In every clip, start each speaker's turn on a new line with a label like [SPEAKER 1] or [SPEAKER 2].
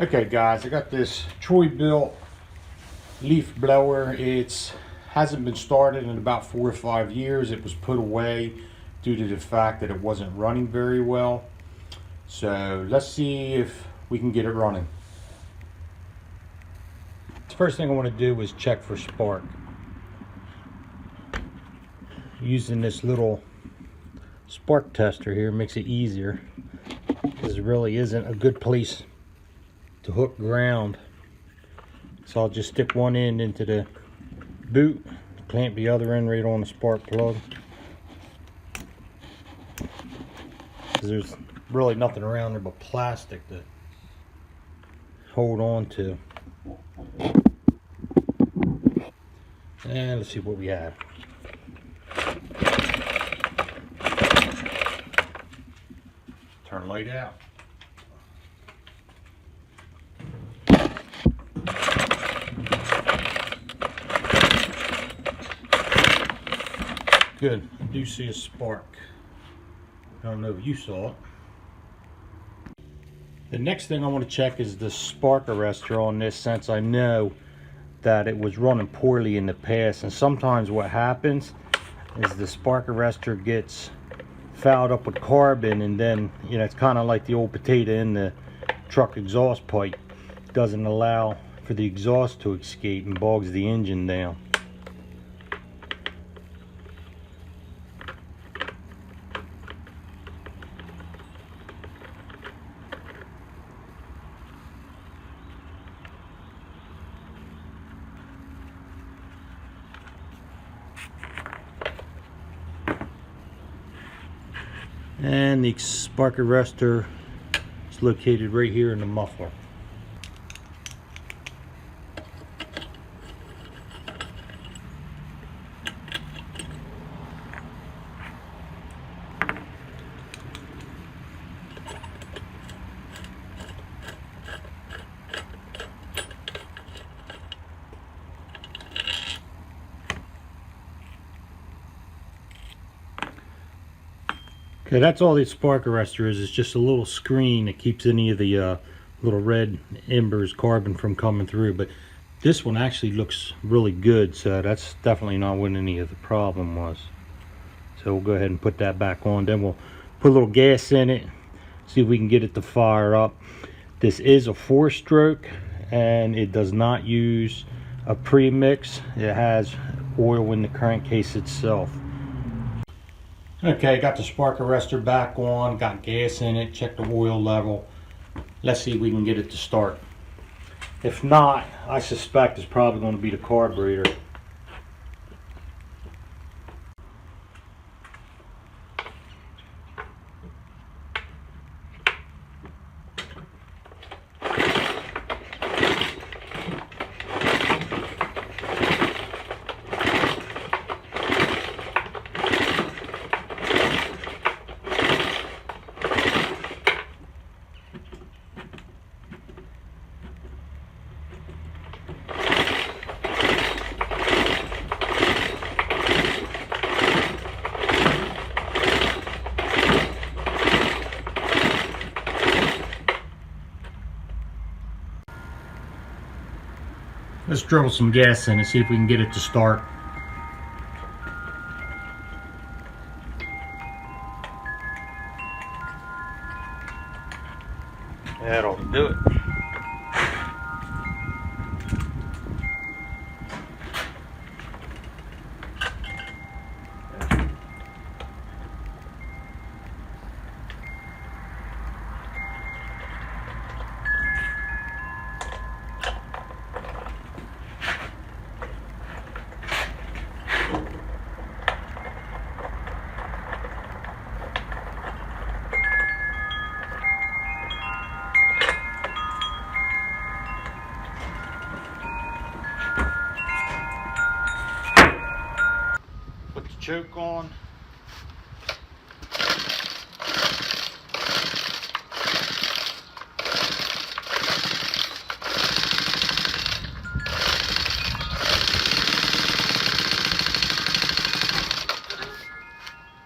[SPEAKER 1] Okay guys, I got this Troy Built leaf blower. It hasn't been started in about 4 or 5 years. It was put away due to the fact that it wasn't running very well. So let's see if we can get it running. The first thing I want to do is check for spark. Using this little spark tester here makes it easier, because there really isn't a good place to hook ground. So I'll just stick one end into the boot, clamp the other end right on the spark plug, because there's really nothing around there but plastic to hold on to. And let's see what we have. Turn light out. Good, I do see a spark. I don't know if you saw it. The next thing I want to check is the spark arrestor on this, since I know that it was running poorly in the past. And sometimes what happens is the spark arrestor gets fouled up with carbon, and then, you know, it's kind of like the old potato in the truck exhaust pipe. It doesn't allow for the exhaust to escape and bogs the engine down. And the spark arrestor is located right here in the muffler. Okay, that's all the spark arrestor is. It's just a little screen that keeps any of the little red embers, carbon, from coming through. But this one actually looks really good, so that's definitely not what any of the problem was. So we'll go ahead and put that back on. Then we'll put a little gas in it, see if we can get it to fire up. This is a 4-stroke, and it does not use a premix. It has oil in the crankcase itself. Okay, got the spark arrestor back on, got gas in it, checked the oil level. Let's see if we can get it to start. If not, I suspect it's probably going to be the carburetor. Let's drill some gas in and see if we can get it to start. That'll do it. Choke on.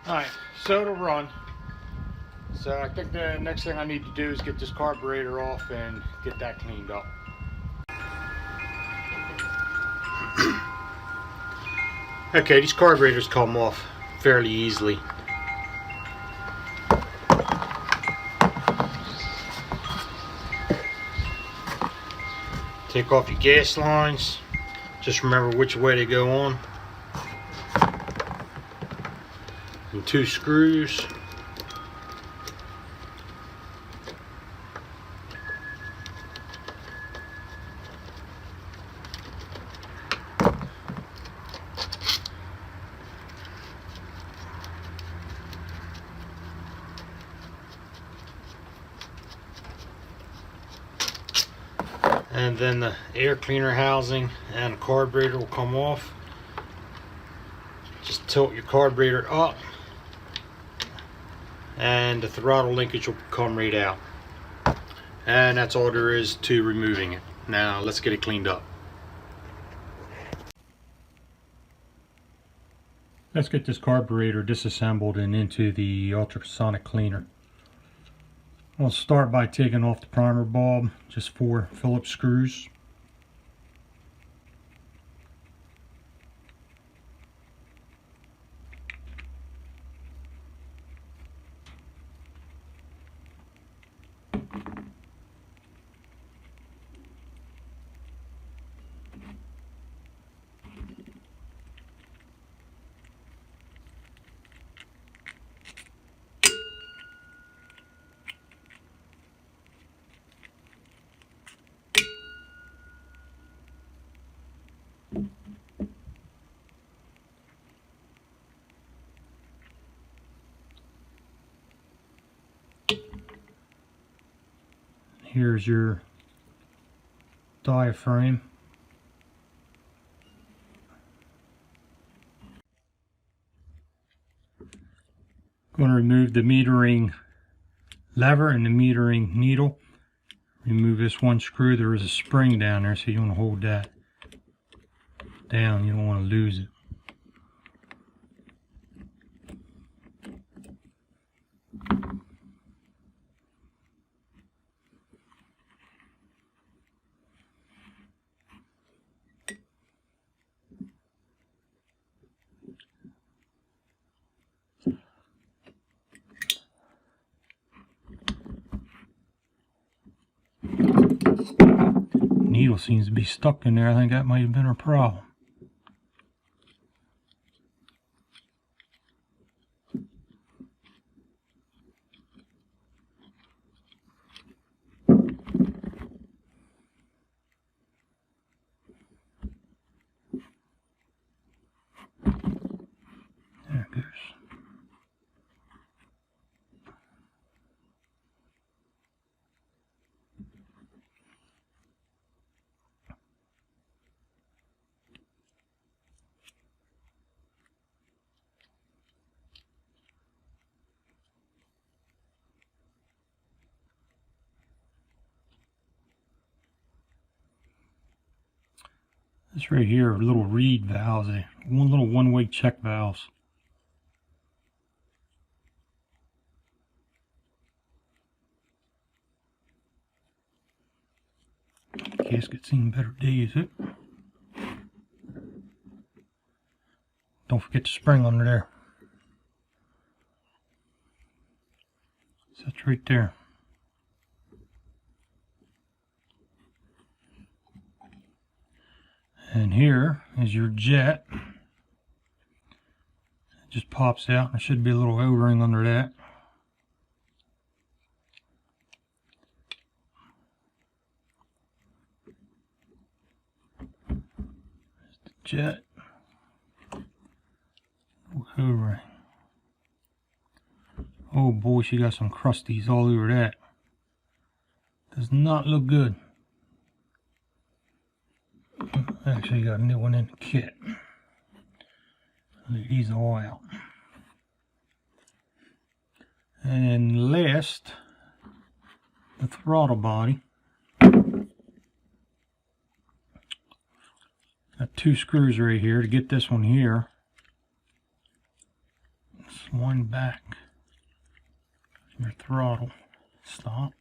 [SPEAKER 1] Alright, so to run. So I think the next thing I need to do is get this carburetor off and get that cleaned up. Okay, these carburetors come off fairly easily. Take off your gas lines. Just remember which way they go on. And 2 screws. And then the air cleaner housing and the carburetor will come off. Just tilt your carburetor up and the throttle linkage will come right out. And that's all there is to removing it. Now let's get it cleaned up. Let's get this carburetor disassembled and into the ultrasonic cleaner. I'll start by taking off the primer bulb, just 4 Phillips screws. Here's your diaphragm. Going to remove the metering lever and the metering needle. Remove this 1 screw. There is a spring down there, so you want to hold that down. You don't want to lose it. Needle seems to be stuck in there. I think that might have been a problem. There it goes. This right here are little reed valves, little one-way check valves. Gasket's seen better days. Don't forget the spring under there. Sits right there. And here is your jet. It just pops out. There should be a little O-ring under that. There's the jet. O-ring. Oh boy, she got some crusties all over that. Does not look good. Actually got a new one in the kit. Leave these all out. And last, the throttle body. Got 2 screws right here to get this one here. It's one back. Your throttle. Stop.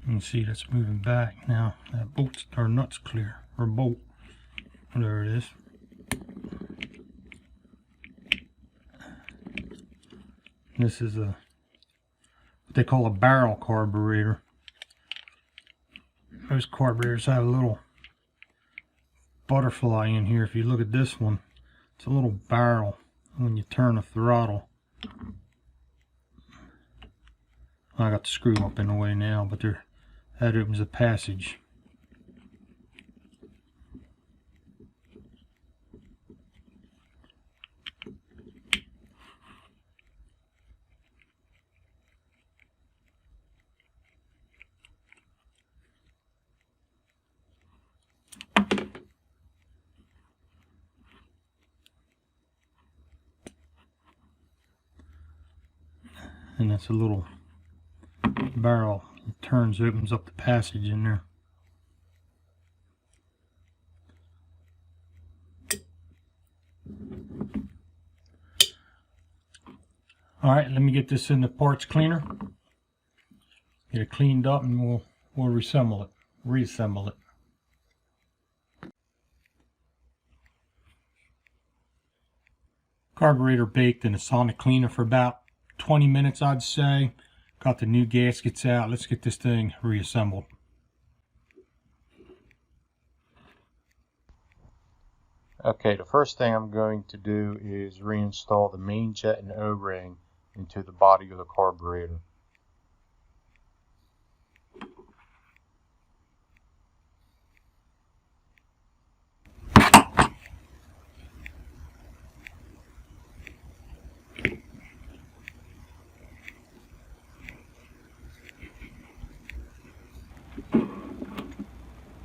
[SPEAKER 1] You can see that's moving back now. That bolt's or nut's clear, or bolt. There it is. This is what they call a barrel carburetor. Most carburetors have a little butterfly in here. If you look at this one, it's a little barrel. When you turn the throttle, I got the screw up in the way now, but that opens a passage. And that's a little barrel. It turns, opens up the passage in there. Alright, let me get this in the parts cleaner. Get it cleaned up and we'll reassemble it. Carburetor baked in a sonic cleaner for about 20 minutes, I'd say. Got the new gaskets out. Let's get this thing reassembled. Okay, the first thing I'm going to do is reinstall the main jet and O-ring into the body of the carburetor.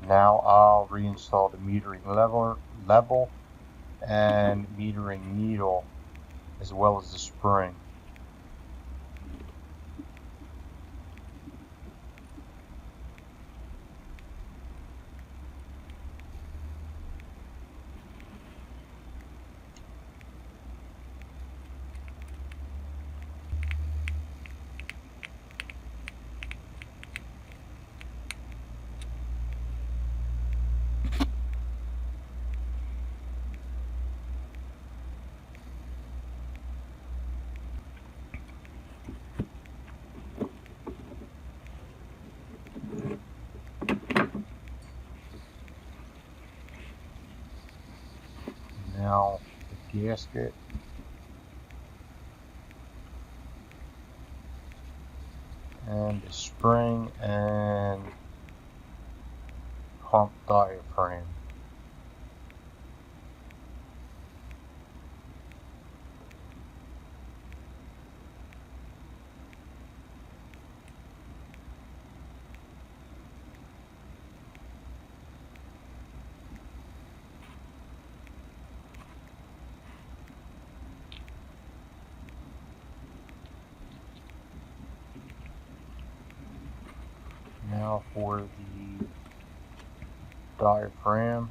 [SPEAKER 1] Now I'll reinstall the metering level and metering needle, as well as the spring. Now the gasket. And the spring and pump diaphragm. Now for the diaphragm.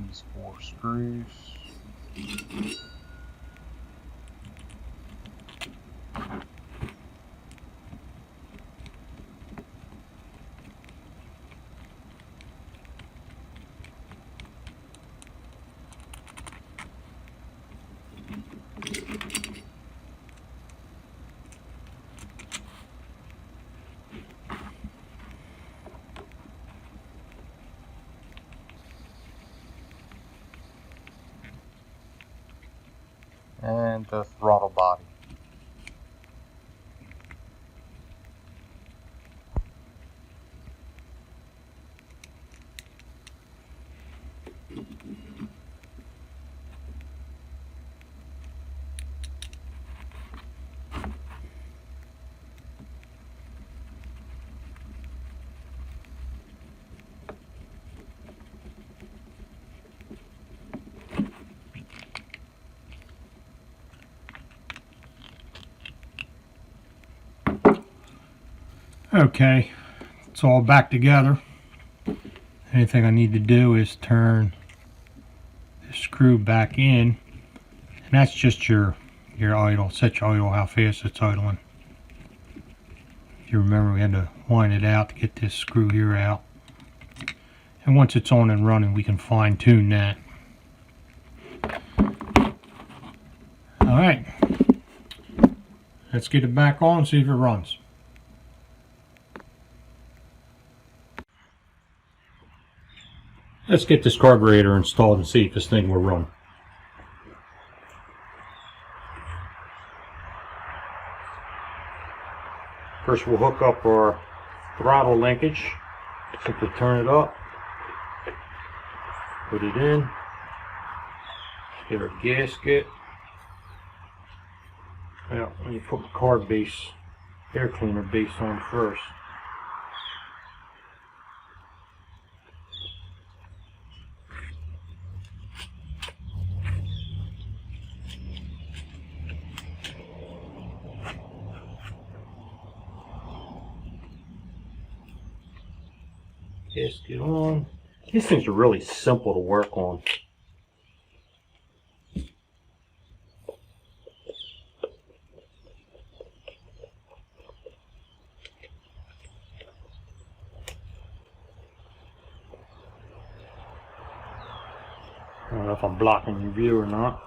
[SPEAKER 1] These 4 screws. And the throttle body. Okay, it's all back together. Anything I need to do is turn the screw back in, and that's just your idle. Set your idle how fast it's idling. If you remember, we had to wind it out to get this screw here out. And once it's on and running, we can fine tune that. Alright, let's get it back on and see if it runs. Let's get this carburetor installed and see if this thing will run. First we'll hook up our throttle linkage. Simply turn it up, put it in, get our gasket. Well, let me put my carb base, air cleaner base on first. Gasket on. These things are really simple to work on. I don't know if I'm blocking your view or not.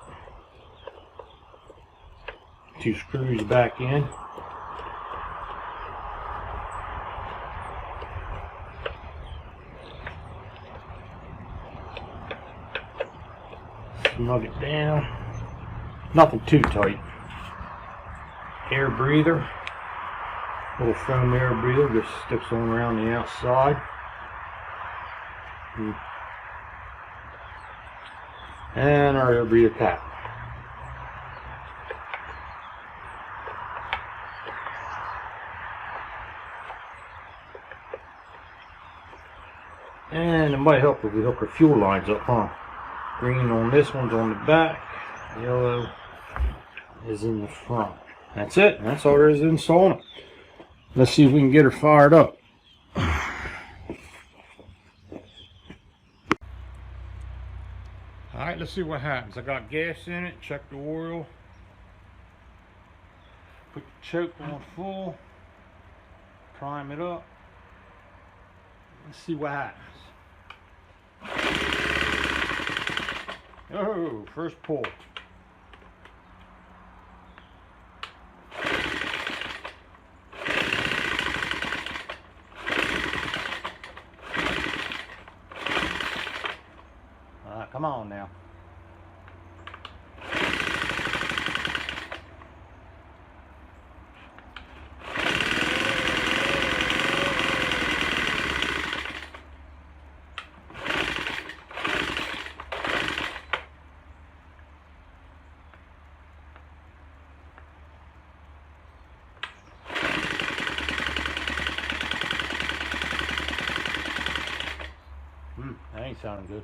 [SPEAKER 1] Two screws back in. Snug it down. Nothing too tight. Air breather. Little foam air breather just sticks on around the outside. And our air breather cap. And it might help if we hook our fuel lines up, huh? Green on this one's on the back, yellow is in the front. That's it. That's all there is to installing it. Let's see if we can get her fired up. Alright, let's see what happens. I got gas in it, check the oil, put the choke on full, prime it up. Let's see what happens. Oh, first pull. Come on now. That ain't sounding good.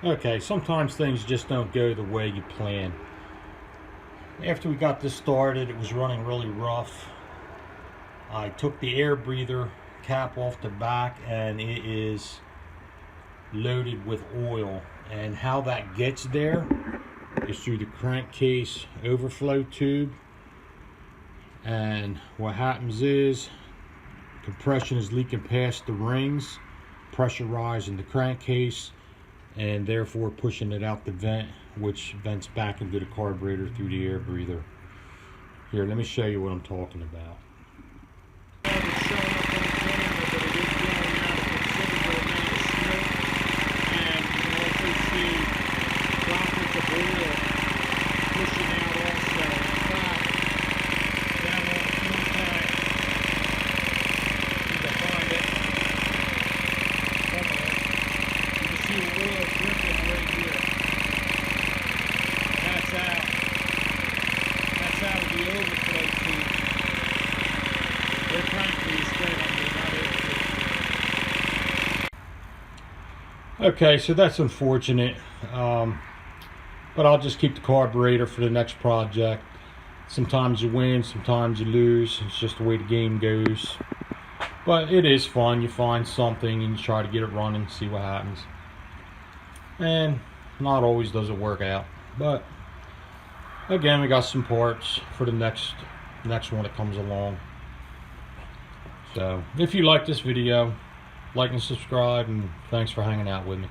[SPEAKER 1] Okay, sometimes things just don't go the way you plan. After we got this started, it was running really rough. I took the air breather cap off the back and it is loaded with oil. And how that gets there is through the crankcase overflow tube. And what happens is compression is leaking past the rings, pressurizing the crankcase, and therefore pushing it out the vent, which vents back into the carburetor through the air breather. Here, let me show you what I'm talking about. Okay, so that's unfortunate, but I'll just keep the carburetor for the next project. Sometimes you win, sometimes you lose. It's just the way the game goes. But it is fun. You find something and you try to get it running, see what happens. And not always does it work out. But again, we got some parts for the next one that comes along. So if you like this video, like and subscribe, and thanks for hanging out with me.